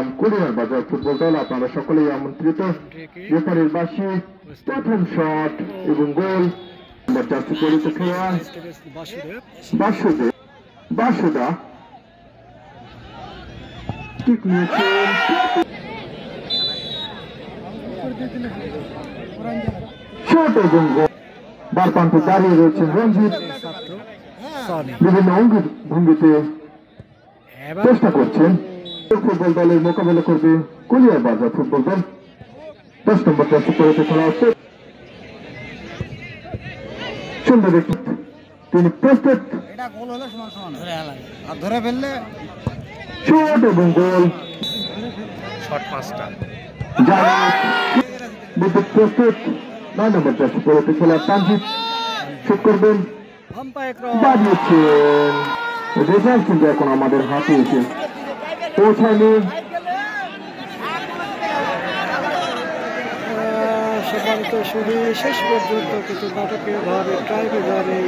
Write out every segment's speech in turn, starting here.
নাম কুড়িয়ার বাজার ফুটবল দল। আপনারা সকলেই আমন্ত্রিত। রেফারির বাঁশি, প্রথম শট এবং গোল। জার্সি পরিহিত খেলোয়াড় বাসুদা ঠিক নিয়েছেন। শট এবং গোল। বারপ্রান্তে দাঁড়িয়ে রয়েছেন রঞ্জিত, বিভিন্ন ভঙ্গিতে চেষ্টা করছেন। ফুটবল দলের মোকাবেলা করবে কুলিয়ার বাজার ফুটবল দল। 10 নম্বর জার্সি পরিহিত খেলা হচ্ছে। সুন্দর একটি, তিনি প্রস্তুত। ধরে ফেললে শট এবং গোল। শট পাঁচটা প্রস্তুত। 9 নম্বর জার্সি পরিহিত খেলোয়াড় তানজিদ শুট করবেন, বাড়িয়েছেন। রেজাল্ট কিন্তু এখন আমাদের হাতে এসে পৌঁছায়নি। সীমান্ত শুরু শেষ পর্যন্ত কিছু নাটকীয় ভাবে ট্রাইব্রেকারে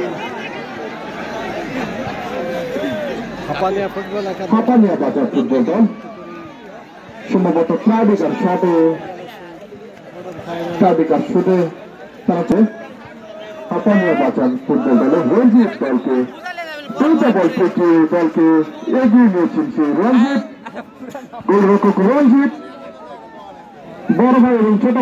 হাপানিয়া ফুটবল একাডেমি, হাপানিয়া বাজার ফুটবল দল সম্ভবত ট্রাইব্রেকার শুটে তারা হাপানিয়া বাজার ফুটবল দলে রঞ্জিত দলকে দুইটা বল পেটিয়ে দলকে এগিয়ে নিয়েছেন সেই রঞ্জিত। গোলরক্ষক রঞ্জিত, বড় ভাই এবং ছোট